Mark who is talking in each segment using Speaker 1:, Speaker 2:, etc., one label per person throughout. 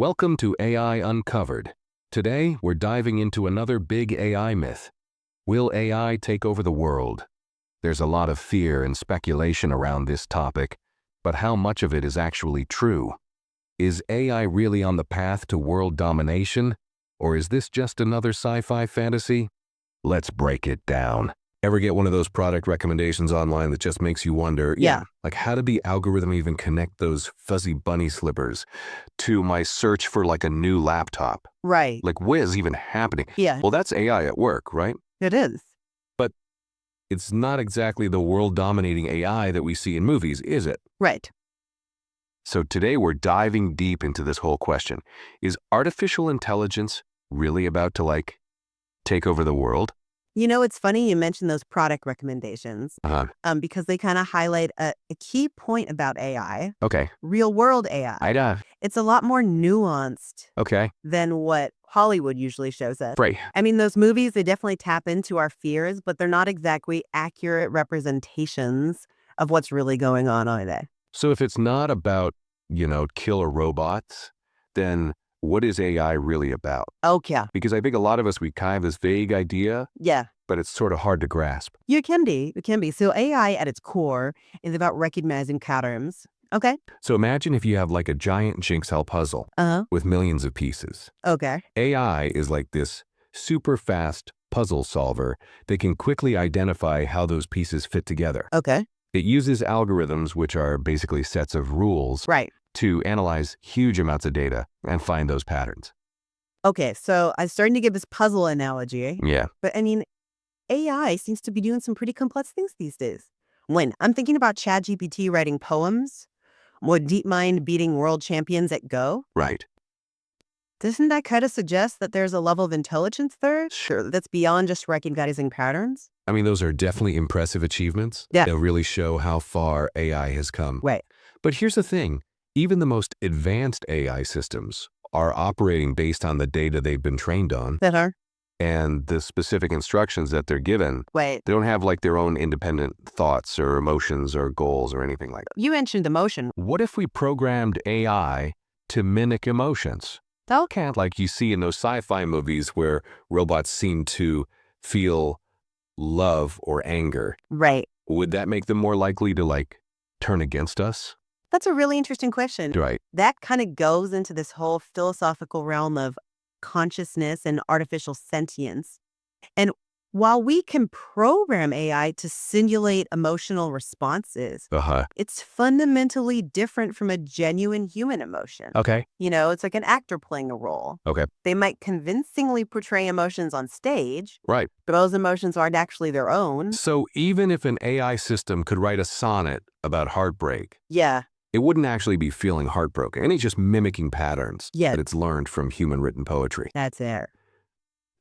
Speaker 1: Welcome to AI Uncovered. Today, we're diving into another big AI myth. Will AI take over the world? There's a lot of fear and speculation around this topic, but how much of it is actually true? Is AI really on the path to world domination, or is this just another sci-fi fantasy? Let's break it down. Ever get one of those product recommendations online that just makes you wonder,
Speaker 2: Yeah.
Speaker 1: like how did the algorithm even connect those fuzzy bunny slippers to my search for like a new laptop?
Speaker 2: Right.
Speaker 1: Like what is even happening?
Speaker 2: Yeah,
Speaker 1: Well, that's AI at work, right?
Speaker 2: it is.
Speaker 1: But it's not exactly the world-dominating AI that we see in movies, is it?
Speaker 2: Right.
Speaker 1: So today we're diving deep into this whole question. Is artificial intelligence really about to take over the world?
Speaker 2: You know, it's funny you mentioned those product recommendations because they kind of highlight a key point about AI,
Speaker 1: Okay.
Speaker 2: real world AI. It's a lot more nuanced
Speaker 1: Okay.
Speaker 2: than what Hollywood usually shows us.
Speaker 1: Right.
Speaker 2: I mean, those movies, they definitely tap into our fears, but they're not exactly accurate representations of what's really going on, are they?
Speaker 1: So if it's not about, killer robots, then what is AI really about?
Speaker 2: Oh, yeah.
Speaker 1: Because I think a lot of us, we kind of have this vague idea,
Speaker 2: Yeah.
Speaker 1: but it's sort of hard to grasp.
Speaker 2: You can be. It can be. So AI at its core is about recognizing patterns. Okay.
Speaker 1: So imagine if you have like a giant jigsaw puzzle
Speaker 2: Uh-huh.
Speaker 1: with millions of pieces.
Speaker 2: Okay.
Speaker 1: AI is like this super fast puzzle solver that can quickly identify how those pieces fit together.
Speaker 2: Okay.
Speaker 1: It uses algorithms, which are basically sets of rules,
Speaker 2: Right.
Speaker 1: to analyze huge amounts of data and find those patterns.
Speaker 2: Okay, so I'm starting to give this puzzle analogy,
Speaker 1: Yeah.
Speaker 2: but I mean, AI seems to be doing some pretty complex things these days. When I'm thinking about ChatGPT writing poems, more DeepMind beating world champions at Go,
Speaker 1: Right.
Speaker 2: doesn't that kind of suggest that there's a level of intelligence there that's beyond just recognizing patterns?
Speaker 1: I mean, those are definitely impressive achievements.
Speaker 2: Yeah.
Speaker 1: They'll really show how far AI has come.
Speaker 2: Right.
Speaker 1: But here's the thing, even the most advanced AI systems are operating based on the data they've been trained on
Speaker 2: That are?
Speaker 1: and the specific instructions that they're given.
Speaker 2: Wait,
Speaker 1: They don't have like their own independent thoughts or emotions or goals or anything like that.
Speaker 2: you mentioned emotion.
Speaker 1: What if we programmed AI to mimic emotions?
Speaker 2: Though?
Speaker 1: Can't like you see in those sci-fi movies where robots seem to feel love or anger.
Speaker 2: Right.
Speaker 1: Would that make them more likely to turn against us?
Speaker 2: That's a really interesting question.
Speaker 1: Right.
Speaker 2: That kind of goes into this whole philosophical realm of consciousness and artificial sentience. And while we can program AI to simulate emotional responses,
Speaker 1: Uh-huh.
Speaker 2: it's fundamentally different from a genuine human emotion.
Speaker 1: Okay.
Speaker 2: You know, it's like an actor playing a role.
Speaker 1: Okay.
Speaker 2: They might convincingly portray emotions on stage,
Speaker 1: Right.
Speaker 2: but those emotions aren't actually their own.
Speaker 1: So even if an AI system could write a sonnet about heartbreak,
Speaker 2: Yeah.
Speaker 1: it wouldn't actually be feeling heartbroken, and it's just mimicking patterns
Speaker 2: Yeah.
Speaker 1: that it's learned from human-written poetry.
Speaker 2: That's it.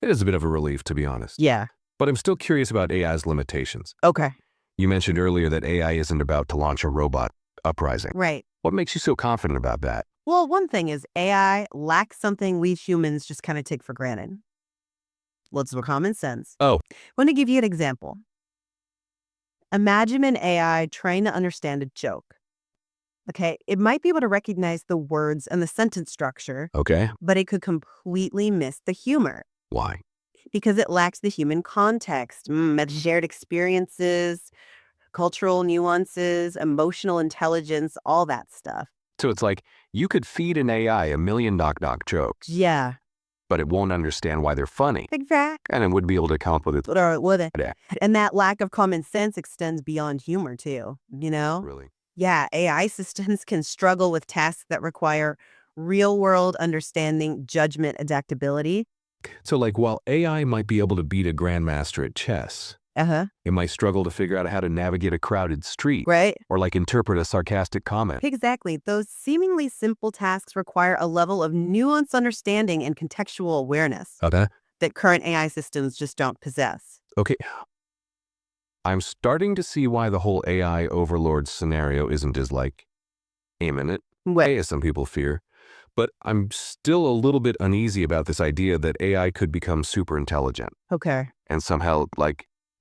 Speaker 1: It is a bit of a relief, to be honest.
Speaker 2: Yeah.
Speaker 1: But I'm still curious about AI's limitations.
Speaker 2: Okay.
Speaker 1: You mentioned earlier that AI isn't about to launch a robot uprising.
Speaker 2: Right.
Speaker 1: What makes you so confident about that?
Speaker 2: Well, one thing is AI lacks something we humans just kind of take for granted. Lots of common sense.
Speaker 1: Oh.
Speaker 2: I want to give you an example. Imagine an AI trying to understand a joke. Okay, it might be able to recognize the words and the sentence structure,
Speaker 1: Okay.
Speaker 2: but it could completely miss the humor
Speaker 1: Why?
Speaker 2: because it lacks the human context, shared experiences, cultural nuances, emotional intelligence, all that stuff.
Speaker 1: So it's like you could feed an AI a million knock-knock jokes,
Speaker 2: Yeah,
Speaker 1: but it won't understand why they're funny,
Speaker 2: exactly.
Speaker 1: and it wouldn't be able to come up with it. Yeah.
Speaker 2: And that lack of common sense extends beyond humor too, you know?
Speaker 1: Really?
Speaker 2: Yeah, AI systems can struggle with tasks that require real-world understanding, judgment, adaptability.
Speaker 1: So while AI might be able to beat a grandmaster at chess,
Speaker 2: Uh-huh.
Speaker 1: it might struggle to figure out how to navigate a crowded street
Speaker 2: Right?
Speaker 1: or interpret a sarcastic comment.
Speaker 2: Exactly. Those seemingly simple tasks require a level of nuanced understanding and contextual awareness
Speaker 1: Okay.
Speaker 2: that current AI systems just don't possess.
Speaker 1: Okay. I'm starting to see why the whole AI overlord scenario isn't as imminent as some people fear. But I'm still a little bit uneasy about this idea that AI could become super intelligent
Speaker 2: Okay.
Speaker 1: and somehow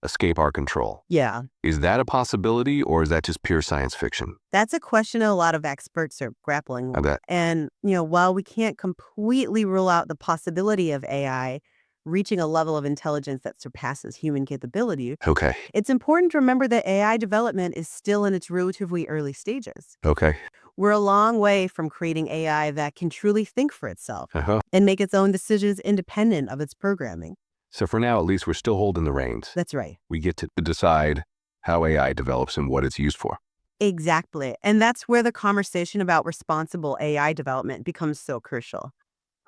Speaker 1: escape our control.
Speaker 2: Yeah,
Speaker 1: Is that a possibility, or is that just pure science fiction?
Speaker 2: that's a question a lot of experts are grappling
Speaker 1: I
Speaker 2: with.
Speaker 1: bet.
Speaker 2: And, while we can't completely rule out the possibility of AI reaching a level of intelligence that surpasses human capability,
Speaker 1: Okay.
Speaker 2: it's important to remember that AI development is still in its relatively early stages.
Speaker 1: Okay.
Speaker 2: We're a long way from creating AI that can truly think for itself
Speaker 1: Uh-huh.
Speaker 2: and make its own decisions independent of its programming.
Speaker 1: So for now, at least, we're still holding the reins.
Speaker 2: That's right.
Speaker 1: We get to decide how AI develops and what it's used for.
Speaker 2: Exactly. And that's where the conversation about responsible AI development becomes so crucial.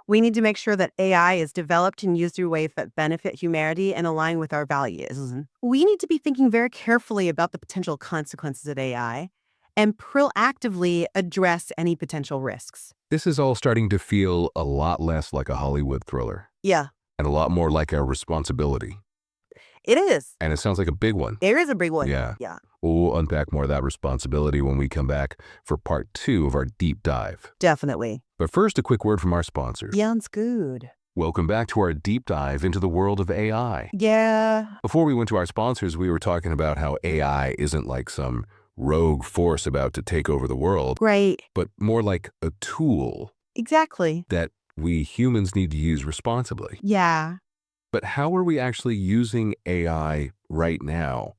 Speaker 2: We need to make sure that AI is developed and used through ways that benefit humanity and align with our values. We need to be thinking very carefully about the potential consequences of AI and proactively address any potential risks.
Speaker 1: This is all starting to feel a lot less like a Hollywood thriller
Speaker 2: Yeah,
Speaker 1: and a lot more like a responsibility.
Speaker 2: it is.
Speaker 1: And it sounds like a big one.
Speaker 2: There is a big one.
Speaker 1: Yeah.
Speaker 2: Yeah,
Speaker 1: We'll unpack more of that responsibility when we come back for part 2 of our deep dive.
Speaker 2: definitely.
Speaker 1: But first, a quick word from our sponsors.
Speaker 2: Sounds good.
Speaker 1: Welcome back to our deep dive into the world of AI.
Speaker 2: Yeah.
Speaker 1: Before we went to our sponsors, we were talking about how AI isn't like some rogue force about to take over the world,
Speaker 2: Right.
Speaker 1: but more like a tool
Speaker 2: Exactly.
Speaker 1: that we humans need to use responsibly.
Speaker 2: Yeah.
Speaker 1: But how are we actually using AI right now?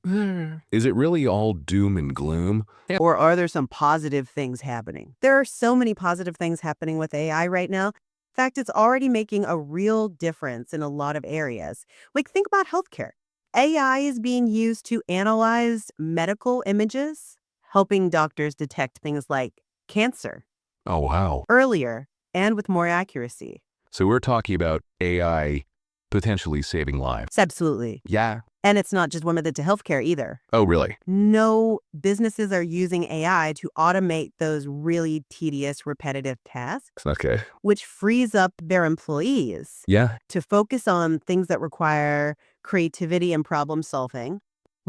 Speaker 1: Is it really all doom and gloom?
Speaker 2: Or are there some positive things happening? There are so many positive things happening with AI right now. In fact, it's already making a real difference in a lot of areas. Like, think about healthcare. AI is being used to analyze medical images, helping doctors detect things like cancer
Speaker 1: Oh, wow.
Speaker 2: earlier and with more accuracy.
Speaker 1: So we're talking about AI potentially saving lives.
Speaker 2: Absolutely.
Speaker 1: Yeah.
Speaker 2: And it's not just limited to healthcare either.
Speaker 1: Oh, really?
Speaker 2: No, businesses are using AI to automate those really tedious, repetitive tasks,
Speaker 1: Okay.
Speaker 2: which frees up their employees
Speaker 1: Yeah.
Speaker 2: to focus on things that require creativity and problem solving.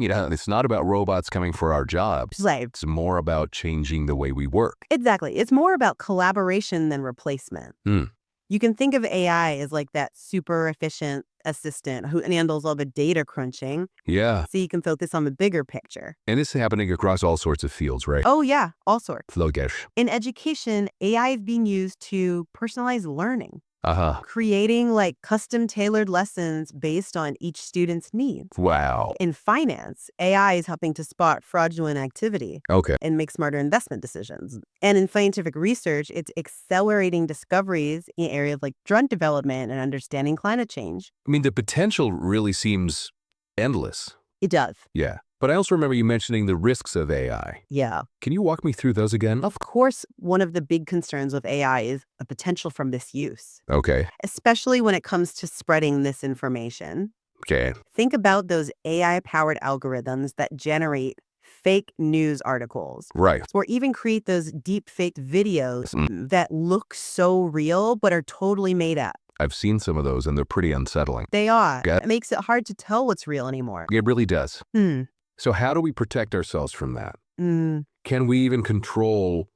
Speaker 1: It's not about robots coming for our jobs.
Speaker 2: Right.
Speaker 1: It's more about changing the way we work.
Speaker 2: Exactly. It's more about collaboration than replacement.
Speaker 1: Hmm.
Speaker 2: You can think of AI as like that super efficient assistant who handles all the data crunching
Speaker 1: Yeah.
Speaker 2: so you can focus on the bigger picture.
Speaker 1: And it's happening across all sorts of fields, right?
Speaker 2: Oh, yeah, all sorts.
Speaker 1: Logisch.
Speaker 2: In education, AI is being used to personalize learning,
Speaker 1: Uh-huh.
Speaker 2: creating like custom tailored lessons based on each student's needs.
Speaker 1: Wow.
Speaker 2: In finance, AI is helping to spot fraudulent activity
Speaker 1: Okay.
Speaker 2: and make smarter investment decisions. And in scientific research, it's accelerating discoveries in areas like drug development and understanding climate change.
Speaker 1: I mean, the potential really seems endless.
Speaker 2: It does.
Speaker 1: Yeah. But I also remember you mentioning the risks of AI.
Speaker 2: Yeah.
Speaker 1: Can you walk me through those again?
Speaker 2: Of course, one of the big concerns with AI is a potential for misuse,
Speaker 1: Okay.
Speaker 2: especially when it comes to spreading misinformation.
Speaker 1: Okay.
Speaker 2: Think about those AI-powered algorithms that generate fake news articles
Speaker 1: Right.
Speaker 2: or even create those deep fake videos
Speaker 1: Mm.
Speaker 2: that look so real but are totally made up.
Speaker 1: I've seen some of those and they're pretty unsettling.
Speaker 2: They are.
Speaker 1: Got-
Speaker 2: It makes it hard to tell what's real anymore.
Speaker 1: It really does.
Speaker 2: Hmm.
Speaker 1: So how do we protect ourselves from that?
Speaker 2: Mm.
Speaker 1: Can we even control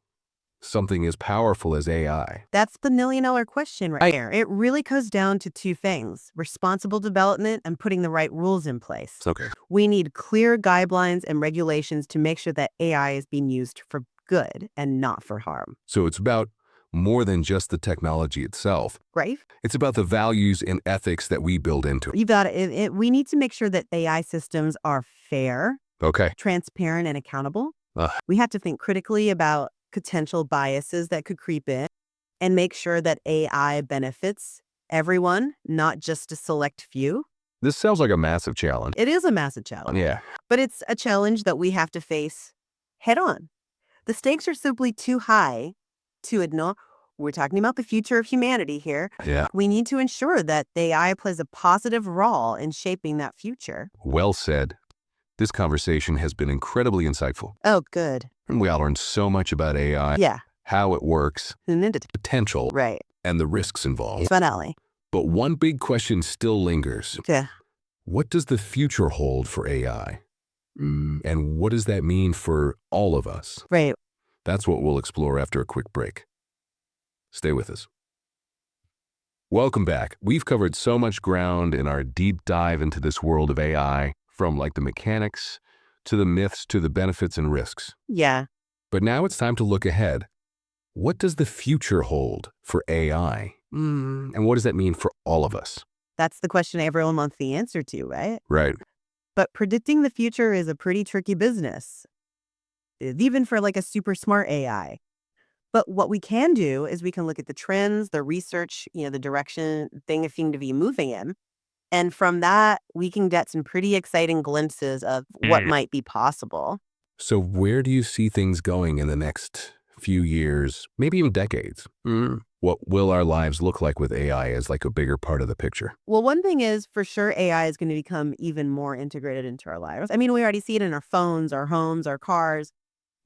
Speaker 1: something as powerful as AI?
Speaker 2: That's the million-dollar question right there. It really comes down to two things: responsible development and putting the right rules in place.
Speaker 1: Okay.
Speaker 2: We need clear guidelines and regulations to make sure that AI is being used for good and not for harm.
Speaker 1: So it's about more than just the technology itself.
Speaker 2: Right?
Speaker 1: It's about the values and ethics that we build into it.
Speaker 2: You got it. We need to make sure that AI systems are fair,
Speaker 1: Okay.
Speaker 2: transparent, and accountable.
Speaker 1: Ugh.
Speaker 2: We have to think critically about potential biases that could creep in and make sure that AI benefits everyone, not just a select few.
Speaker 1: This sounds like a massive challenge.
Speaker 2: It is a massive challenge,
Speaker 1: Yeah.
Speaker 2: but it's a challenge that we have to face head on. The stakes are simply too high to ignore. We're talking about the future of humanity here.
Speaker 1: Yeah.
Speaker 2: We need to ensure that the AI plays a positive role in shaping that future.
Speaker 1: Well said. This conversation has been incredibly insightful.
Speaker 2: Oh, good.
Speaker 1: And we all learned so much about AI,
Speaker 2: Yeah.
Speaker 1: how it works, potential,
Speaker 2: Right.
Speaker 1: and the risks involved.
Speaker 2: Finale.
Speaker 1: But one big question still lingers.
Speaker 2: Yeah.
Speaker 1: What does the future hold for AI? And what does that mean for all of us?
Speaker 2: Right.
Speaker 1: That's what we'll explore after a quick break. Stay with us. Welcome back. We've covered so much ground in our deep dive into this world of AI, from like the mechanics to the myths to the benefits and risks.
Speaker 2: Yeah.
Speaker 1: But now it's time to look ahead. What does the future hold for AI? And what does that mean for all of us?
Speaker 2: That's the question everyone wants the answer to, right?
Speaker 1: Right.
Speaker 2: But predicting the future is a pretty tricky business, even for like a super smart AI. But what we can do is we can look at the trends, the research, the direction things seem to be moving in. And from that, we can get some pretty exciting glimpses of what might be possible.
Speaker 1: So where do you see things going in the next few years, maybe even decades? What will our lives look like with AI as like a bigger part of the picture?
Speaker 2: Well, one thing is for sure AI is going to become even more integrated into our lives. I mean, we already see it in our phones, our homes, our cars.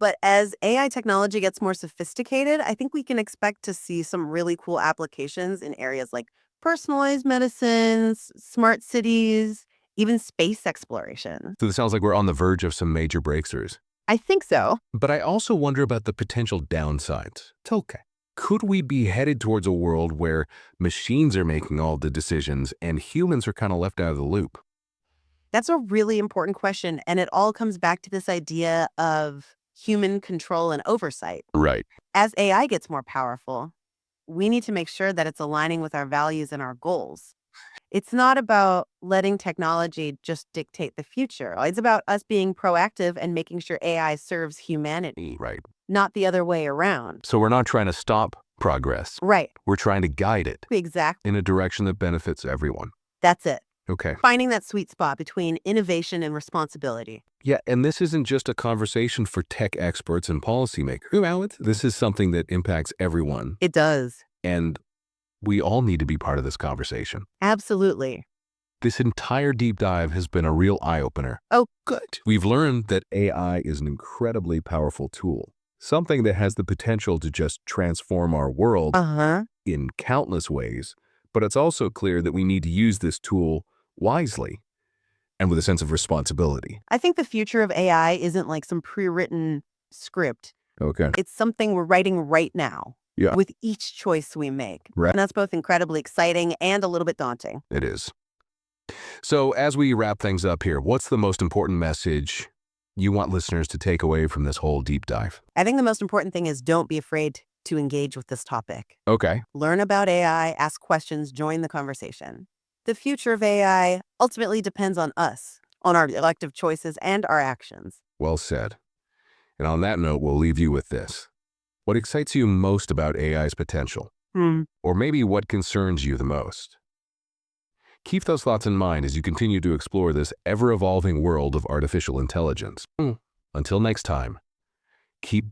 Speaker 2: But as AI technology gets more sophisticated, I think we can expect to see some really cool applications in areas like personalized medicines, smart cities, even space exploration.
Speaker 1: So it sounds like we're on the verge of some major breakthroughs.
Speaker 2: I think so.
Speaker 1: But I also wonder about the potential downsides. Okay. Could we be headed towards a world where machines are making all the decisions and humans are kind of left out of the loop?
Speaker 2: That's a really important question. And it all comes back to this idea of human control and oversight.
Speaker 1: Right.
Speaker 2: As AI gets more powerful, we need to make sure that it's aligning with our values and our goals. It's not about letting technology just dictate the future. It's about us being proactive and making sure AI serves humanity,
Speaker 1: Right.
Speaker 2: not the other way around.
Speaker 1: So we're not trying to stop progress.
Speaker 2: Right.
Speaker 1: We're trying to guide it
Speaker 2: Exactly.
Speaker 1: in a direction that benefits everyone.
Speaker 2: That's it.
Speaker 1: Okay.
Speaker 2: Finding that sweet spot between innovation and responsibility.
Speaker 1: Yeah, and this isn't just a conversation for tech experts and policymakers. This is something that impacts everyone,
Speaker 2: It does.
Speaker 1: and we all need to be part of this conversation.
Speaker 2: Absolutely.
Speaker 1: This entire deep dive has been a real eye-opener.
Speaker 2: Oh, good.
Speaker 1: We've learned that AI is an incredibly powerful tool, something that has the potential to just transform our world
Speaker 2: Uh-huh.
Speaker 1: in countless ways, but it's also clear that we need to use this tool wisely and with a sense of responsibility.
Speaker 2: I think the future of AI isn't like some pre-written script.
Speaker 1: Okay.
Speaker 2: It's something we're writing right now.
Speaker 1: Yeah.
Speaker 2: With each choice we make.
Speaker 1: Right.
Speaker 2: And that's both incredibly exciting and a little bit daunting.
Speaker 1: It is. So as we wrap things up here, what's the most important message you want listeners to take away from this whole deep dive?
Speaker 2: I think the most important thing is don't be afraid to engage with this topic.
Speaker 1: Okay.
Speaker 2: Learn about AI, ask questions, join the conversation. The future of AI ultimately depends on us, on our elective choices and our actions.
Speaker 1: Well said. And on that note, we'll leave you with this. What excites you most about AI's potential? Or maybe what concerns you the most? Keep those thoughts in mind as you continue to explore this ever-evolving world of artificial intelligence. Until next time, keep